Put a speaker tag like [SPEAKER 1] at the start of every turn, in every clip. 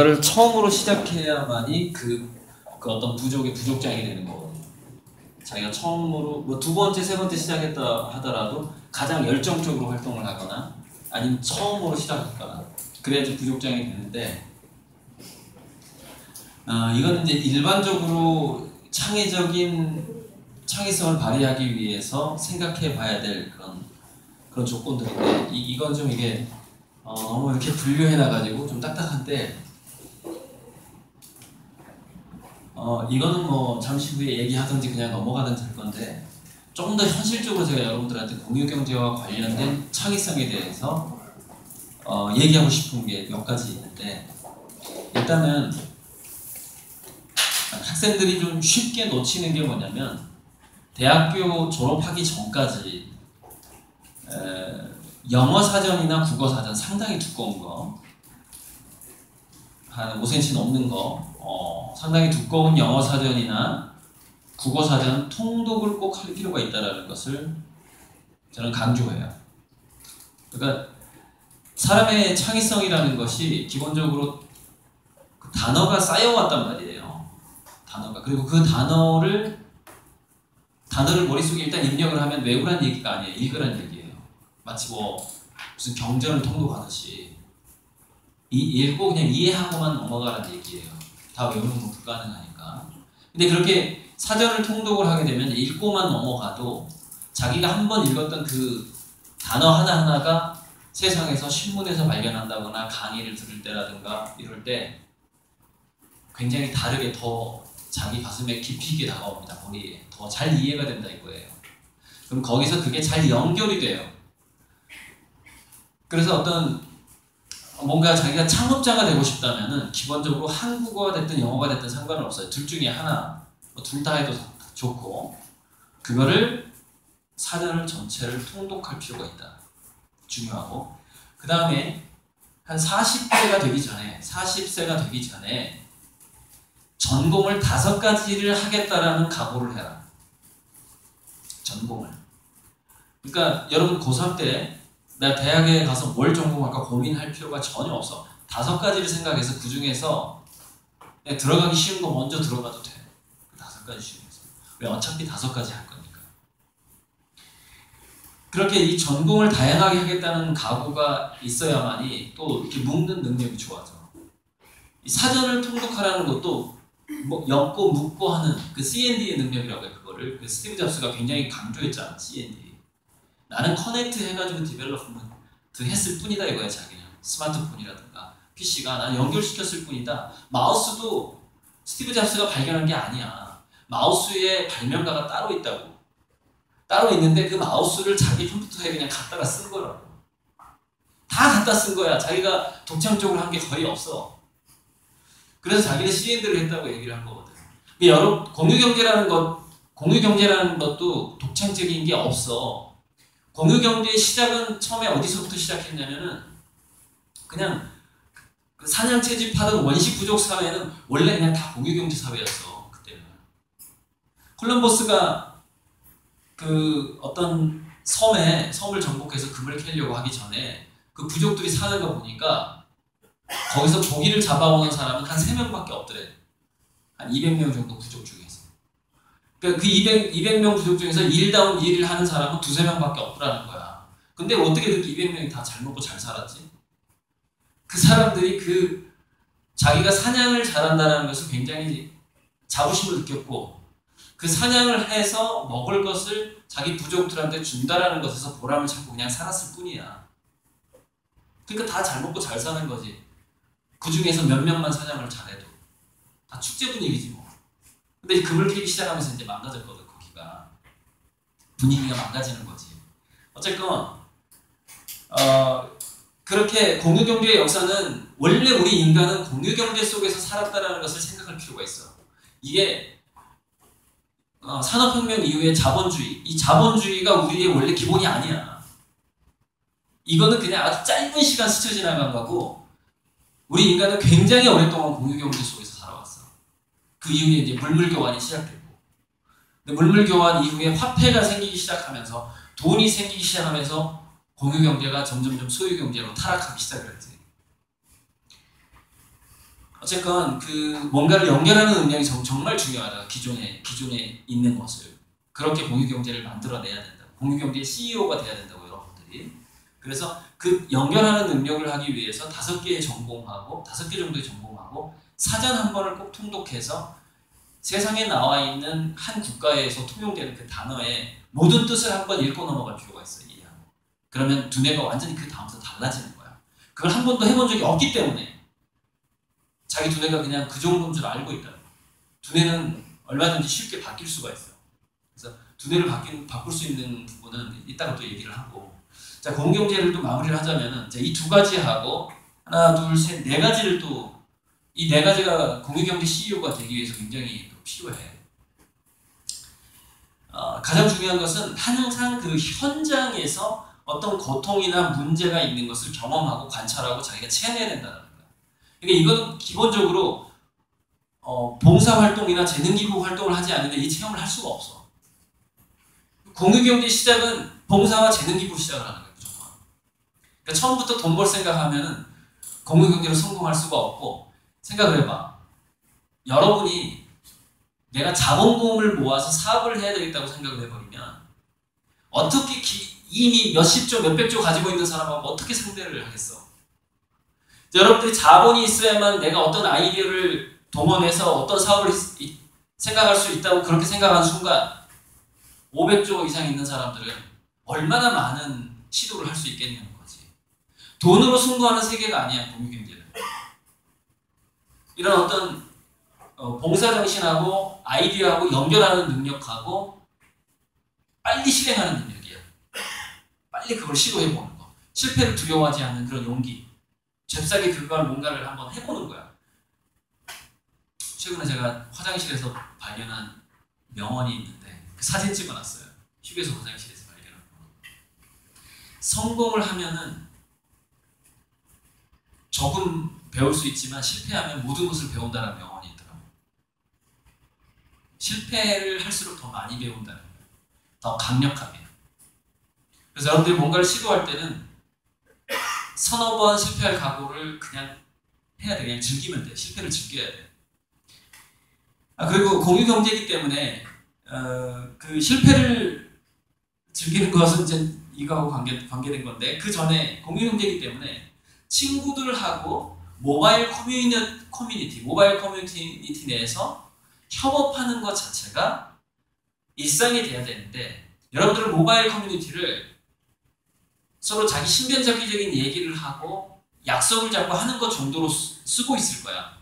[SPEAKER 1] 를 처음으로 시작해야만이 그 어떤 부족의 부족장이 되는 거거든요. 자기가 처음으로 뭐 두 번째, 세 번째 시작했다 하더라도 가장 열정적으로 활동을 하거나 아니면 처음으로 시작했거나 그래야지 부족장이 되는데 이건 이제 일반적으로 창의성을 발휘하기 위해서 생각해 봐야 될 그런 조건들인데 이건 좀 이게 너무 이렇게 분류해 놔가지고 좀 딱딱한데 이거는 뭐 잠시 후에 얘기하든지 그냥 넘어가든지 할 건데 조금 더 현실적으로 제가 여러분들한테 공유경제와 관련된 창의성에 대해서 얘기하고 싶은 게 몇 가지 있는데 일단은 학생들이 좀 쉽게 놓치는 게 뭐냐면 대학교 졸업하기 전까지 영어 사전이나 국어 사전 상당히 두꺼운 거 한 5cm 넘는 거 상당히 두꺼운 영어 사전이나 국어 사전 통독을 꼭 할 필요가 있다는 것을 저는 강조해요. 그러니까 사람의 창의성이라는 것이 기본적으로 그 단어가 쌓여왔단 말이에요. 단어가. 그리고 그 단어를 머릿속에 일단 입력을 하면 외우란 얘기가 아니에요. 읽으란 얘기예요. 마치 뭐 무슨 경전을 통독하듯이 읽고 그냥 이해하고만 넘어가라는 얘기예요. 다 외우는 건 불가능하니까. 근데 그렇게 사전을 통독을 하게 되면 읽고만 넘어가도 자기가 한 번 읽었던 그 단어 하나하나가 세상에서 신문에서 발견한다거나 강의를 들을 때라든가 이럴 때 굉장히 다르게 더 자기 가슴에 깊이 있게 다가옵니다. 머리에. 더 잘 이해가 된다 이거예요. 그럼 거기서 그게 잘 연결이 돼요. 그래서 어떤 뭔가 자기가 창업자가 되고 싶다면은 기본적으로 한국어가 됐든 영어가 됐든 상관은 없어요. 둘 중에 하나, 둘 다 해도 좋고 그거를 사전을 전체를 통독할 필요가 있다. 중요하고 그 다음에 한 40세가 되기 전에 전공을 5가지를 하겠다라는 각오를 해라. 전공을. 그러니까 여러분 고3 때 내가 대학에 가서 뭘 전공할까 고민할 필요가 전혀 없어. 5가지를 생각해서 그 중에서 들어가기 쉬운 거 먼저 들어가도 돼. 5가지 중에서. 왜 어차피 5가지 할 거니까. 그렇게 이 전공을 다양하게 하겠다는 각오가 있어야만이 또 이렇게 묶는 능력이 좋아져. 이 사전을 통독하라는 것도 뭐 엮고 묶고 하는 그 C&D의 능력이라고 해요. 그거를 그 스티브 잡스가 굉장히 강조했잖아. C&D. 나는 커넥트 해가지고 디벨롭먼트 했을 뿐이다 이거야. 자기는 스마트폰이라든가 PC가 난 연결시켰을 뿐이다. 마우스도 스티브 잡스가 발견한 게 아니야. 마우스의 발명가가 따로 있다고. 따로 있는데 그 마우스를 자기 컴퓨터에 그냥 갖다가 쓴 거라고. 다 갖다 쓴 거야. 자기가 독창적으로 한 게 거의 없어. 그래서 자기는 C&D를 했다고 얘기를 한 거거든. 여러분 공유경제라는 것도 독창적인 게 없어. 공유경제의 시작은 처음에 어디서부터 시작했냐면은 그냥 그 사냥 채집하던 원시 부족 사회는 원래 그냥 다 공유경제 사회였어. 그때는 콜럼버스가 그 어떤 섬을 정복해서 금을 캐려고 하기 전에 그 부족들이 사는 거 보니까 거기서 고기를 잡아오는 사람은 한 3명밖에 없더래. 한 200명 정도 부족 중에서. 그러니까 그 200명 부족 중에서 일다운 일을 하는 사람은 2~3명밖에 없더라는 거야. 근데 어떻게 그렇게 200명이 다 잘 먹고 잘 살았지? 그 사람들이 그 자기가 사냥을 잘한다는 것을 굉장히 자부심을 느꼈고 그 사냥을 해서 먹을 것을 자기 부족들한테 준다라는 것에서 보람을 찾고 그냥 살았을 뿐이야. 그러니까 다 잘 먹고 잘 사는 거지. 그 중에서 몇 명만 사냥을 잘해도 다 축제 분위기지 뭐. 근데 금을 캐기 시작하면서 이제 망가졌거든. 거기가 분위기가 망가지는 거지. 어쨌건 그렇게 공유경제의 역사는 원래 우리 인간은 공유경제 속에서 살았다는 것을 생각할 필요가 있어. 이게 산업혁명 이후의 자본주의, 이 자본주의가 우리의 원래 기본이 아니야. 이거는 그냥 아주 짧은 시간 스쳐 지나간 거고 우리 인간은 굉장히 오랫동안 공유경제 속에서 살아왔어. 그 이후에 이제 물물교환이 시작됐고 근데 물물교환 이후에 화폐가 생기기 시작하면서 돈이 생기기 시작하면서 공유경제가 점점점 소유경제로 타락하기 시작을 했지. 어쨌건 그 뭔가를 연결하는 능력이 정말 중요하다. 기존에 있는 것을 그렇게 공유경제를 만들어내야 된다. 공유경제의 CEO가 돼야 된다고 여러분들이. 그래서 그 연결하는 능력을 하기 위해서 5개 정도의 전공하고 사전 한 번을 꼭 통독해서 세상에 나와 있는 한 국가에서 통용되는 그 단어의 모든 뜻을 한번 읽고 넘어갈 필요가 있어요. 이해하고. 그러면 두뇌가 완전히 그 다음부터 달라지는 거야. 그걸 한 번도 해본 적이 없기 때문에 자기 두뇌가 그냥 그 정도인 줄 알고 있다는 거야. 두뇌는 얼마든지 쉽게 바뀔 수가 있어요. 그래서 두뇌를 바꿀 수 있는 부분은 이따가 또 얘기를 하고, 자, 공경제를 또 마무리를 하자면은 이 2가지하고 하나, 둘, 셋, 4가지를 또 이 4가지가 공유경제 CEO가 되기 위해서 굉장히 또 필요해. 가장 중요한 것은 항상 그 현장에서 어떤 고통이나 문제가 있는 것을 경험하고 관찰하고 자기가 체험해야 된다는 거야. 그러니까 이거는 기본적으로 봉사활동이나 재능기부 활동을 하지 않는데 이 체험을 할 수가 없어. 공유경제 시작은 봉사와 재능기부 시작을 하는 거야, 무조건. 그러니까 처음부터 돈 벌 생각하면은 공유경제로 성공할 수가 없고, 생각을 해봐. 여러분이 내가 자본금을 모아서 사업을 해야 되겠다고 생각을 해버리면 어떻게 이미 몇십조, 몇백조 가지고 있는 사람하고 어떻게 상대를 하겠어? 여러분들이 자본이 있어야만 내가 어떤 아이디어를 동원해서 어떤 사업을 생각할 수 있다고 그렇게 생각하는 순간 500조 이상 있는 사람들은 얼마나 많은 시도를 할 수 있겠냐는 거지. 돈으로 승부하는 세계가 아니야, 공유경제는. 이런 어떤 봉사정신하고 아이디어하고 연결하는 능력하고 빨리 실행하는 능력이야. 빨리 그걸 시도해보는 거. 실패를 두려워하지 않는 그런 용기. 잽싸게 그걸 뭔가를 한번 해보는 거야. 최근에 제가 화장실에서 발견한 명언이 있는데 그 사진 찍어놨어요. 휴게소 화장실에서 발견한 거. 성공을 하면은 조금 배울 수 있지만 실패하면 모든 것을 배운다는 명언이 있더라고요. 실패를 할수록 더 많이 배운다는 거예요. 더 강력하게. 그래서 여러분들이 뭔가를 시도할 때는 서너 번 실패할 각오를 그냥 해야 돼. 그냥 즐기면 돼. 실패를 즐겨야 돼. 그리고 공유경제이기 때문에 그 실패를 즐기는 것은 이제 이거하고 관계된 건데, 그 전에 공유경제이기 때문에 친구들하고 모바일 커뮤니티 내에서 협업하는 것 자체가 일상이 돼야 되는데, 여러분들은 모바일 커뮤니티를 서로 자기 신변잡기적인 얘기를 하고 약속을 잡고 하는 것 정도로 쓰고 있을 거야.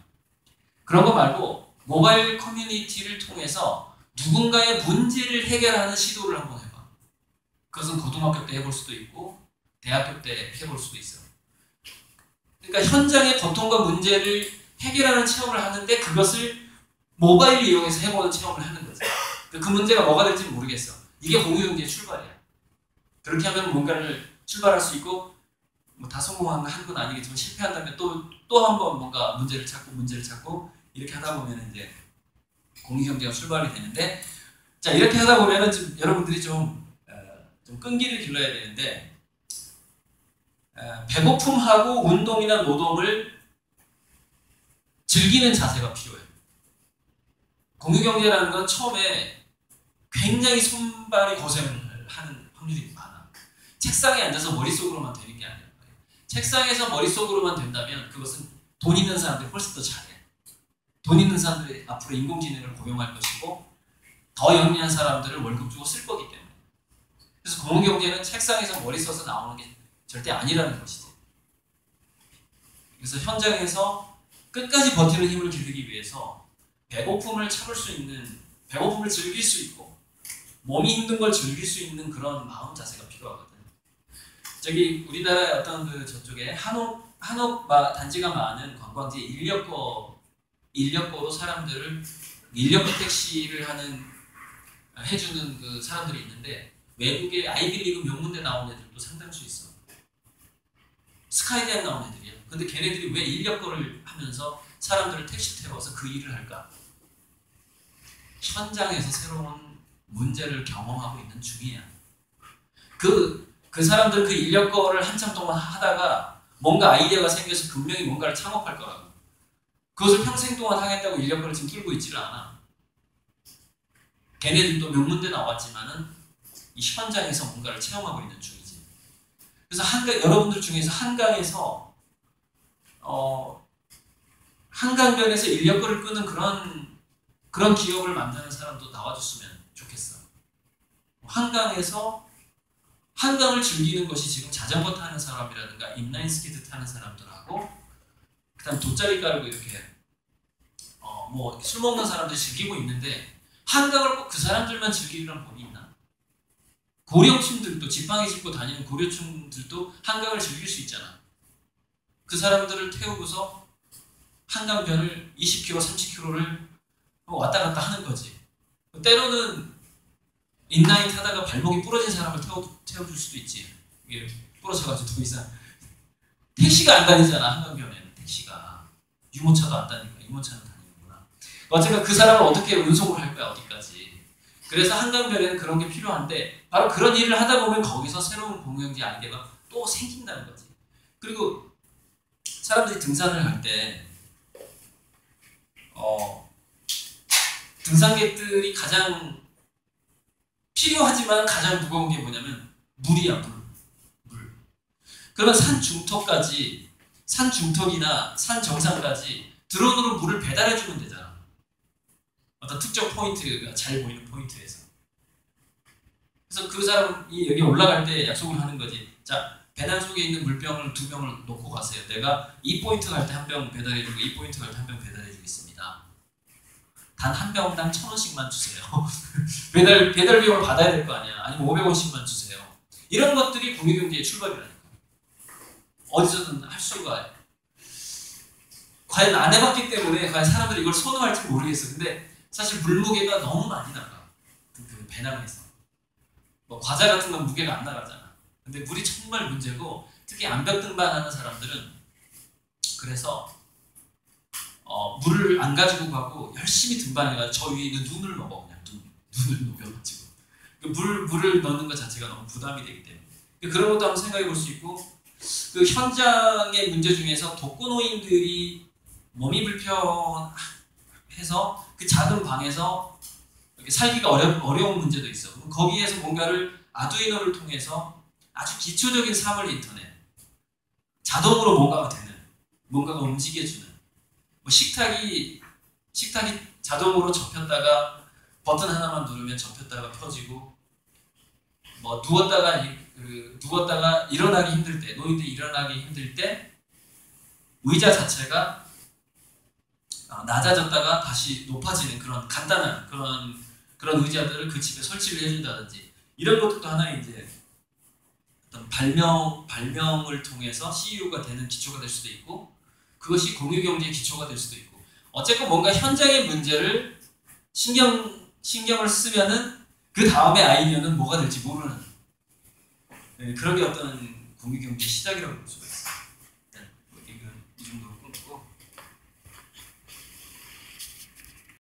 [SPEAKER 1] 그런 거 말고 모바일 커뮤니티를 통해서 누군가의 문제를 해결하는 시도를 한번 해봐. 그것은 고등학교 때 해볼 수도 있고 대학교 때 해볼 수도 있어. 그러니까 현장의 고통과 문제를 해결하는 체험을 하는데 그것을 모바일을 이용해서 해보는 체험을 하는 거지. 그 문제가 뭐가 될지 모르겠어. 이게 공유경제의 출발이야. 그렇게 하면 뭔가를 출발할 수 있고, 뭐 다 성공한 건 아니겠지만 실패한다면 또 한 번 뭔가 문제를 찾고 이렇게 하다 보면 이제 공유경제가 출발이 되는데, 자, 이렇게 하다 보면은 좀 여러분들이 좀 끈기를 길러야 되는데, 배고픔하고 운동이나 노동을 즐기는 자세가 필요해요. 공유경제라는 건 처음에 굉장히 손발이 고생을 하는 확률이 많아. 책상에 앉아서 머릿속으로만 되는 게 아니란 말이에요. 책상에서 머릿속으로만 된다면 그것은 돈 있는 사람들이 훨씬 더 잘해. 돈 있는 사람들이 앞으로 인공지능을 고용할 것이고 더 영리한 사람들을 월급 주고 쓸 거기 때문에. 그래서 공유경제는 책상에서 머리 써서 나오는 게 절대 아니라는 것이지. 그래서 현장에서 끝까지 버티는 힘을 기르기 위해서 배고픔을 참을 수 있는, 배고픔을 즐길 수 있고 몸이 힘든 걸 즐길 수 있는 그런 마음 자세가 필요하거든. 저기 우리나라의 어떤 그 저쪽에 한옥 단지가 많은 관광지 인력거로 사람들을 인력거 택시를 해주는 그 사람들이 있는데, 외국의 아이비리그 명문대 나온 애들도 상당수 있어. 스카이대학 나온 애들이야. 근데 걔네들이 왜 인력거를 하면서 사람들을 택시 태워서 그 일을 할까? 현장에서 새로운 문제를 경험하고 있는 중이야. 그 사람들은 그 인력거를 한참 동안 하다가 뭔가 아이디어가 생겨서 분명히 뭔가를 창업할 거라고. 그것을 평생 동안 하겠다고 인력거를 지금 끌고 있지를 않아. 걔네들도 명문대 나왔지만은 이 현장에서 뭔가를 체험하고 있는 중이지. 그래서 여러분들 중에서 한강에서 한강변에서 인력거를 끄는 그런 기업을 만드는 사람도 나와줬으면 좋겠어. 한강을 즐기는 것이 지금 자전거 타는 사람이라든가 인라인 스케이트 타는 사람들하고 그다음 돗자리 깔고 이렇게 뭐 술 먹는 사람들이 즐기고 있는데 한강을 꼭 그 사람들만 즐기려는 법이 있나? 고령층들도 지팡이 짚고 다니는 고령층들도 한강을 즐길 수 있잖아. 그 사람들을 태우고서 한강변을 20km, 30km를 왔다 갔다 하는 거지. 때로는 인라인 타다가 발목이 부러진 사람을 태워줄 수도 있지. 이게 부러져가지고 더 이상 택시가 안 다니잖아. 한강변에는 택시가 유모차도 안 다니니까 유모차는 다니는구나. 어쨌든 그 사람을 어떻게 운송을 할 거야 어디까지. 그래서 한강변에는 그런 게 필요한데 바로 그런 일을 하다 보면 거기서 새로운 공유경제 아이디어가 또 생긴다는 거지. 그리고 사람들이 등산을 할 때 등산객들이 가장 필요하지만 가장 무거운 게 뭐냐면 물이야. 물. 그러면 산 중턱이나 산 정상까지 드론으로 물을 배달해주면 되잖아. 어떤 특정 포인트가 잘 보이는 포인트에서. 그래서 그 사람이 여기 올라갈 때 약속을 하는 거지. 자, 배낭 속에 있는 물병을 2병을 놓고 가세요. 내가 이 포인트 갈 때 한 병 배달해주고 이 포인트 갈 때 한 병 배달해주겠습니다. 단 한 병당 1,000원씩만 주세요. 배달 비용을 받아야 될 거 아니야. 아니면 500원씩만 주세요. 이런 것들이 공유경제의 출발이라니까. 어디서든 할 수가. 과연 안 해봤기 때문에 과연 사람들이 이걸 선호할지 모르겠어. 근데 사실 물무게가 너무 많이 나가. 그 배낭에서. 뭐 과자 같은 건 무게가 안 나가잖아. 근데 물이 정말 문제고 특히 암벽 등반하는 사람들은 그래서 물을 안 가지고 가고 열심히 등반해가지고 저 위에 있는 눈을 넣어. 그냥 눈을 녹여가지고 물을 넣는 것 자체가 너무 부담이 되기 때문에 그런 것도 한번 생각해 볼 수 있고 그 현장의 문제 중에서 독거노인들이 몸이 불편해서 그 작은 방에서 살기가 어려운 문제도 있어. 거기에서 뭔가를 아두이노를 통해서 아주 기초적인 사물 인터넷 자동으로 뭔가가 움직여주는 뭐 식탁이 자동으로 접혔다가 버튼 하나만 누르면 접혔다가 펴지고 뭐 누웠다가 일어나기 힘들 때 노인들이 일어나기 힘들 때 의자 자체가 낮아졌다가 다시 높아지는 그런 간단한 그런 의자들을 그 집에 설치를 해준다든지 이런 것도 하나의 이제 어떤 발명을 통해서 CEO가 되는 기초가 될 수도 있고 그것이 공유경제의 기초가 될 수도 있고 어쨌건 뭔가 현장의 문제를 신경을 쓰면은 그 다음에 아이디어는 뭐가 될지 모르는 그런 게 어떤 공유경제의 시작이라고 볼 수가 있어요.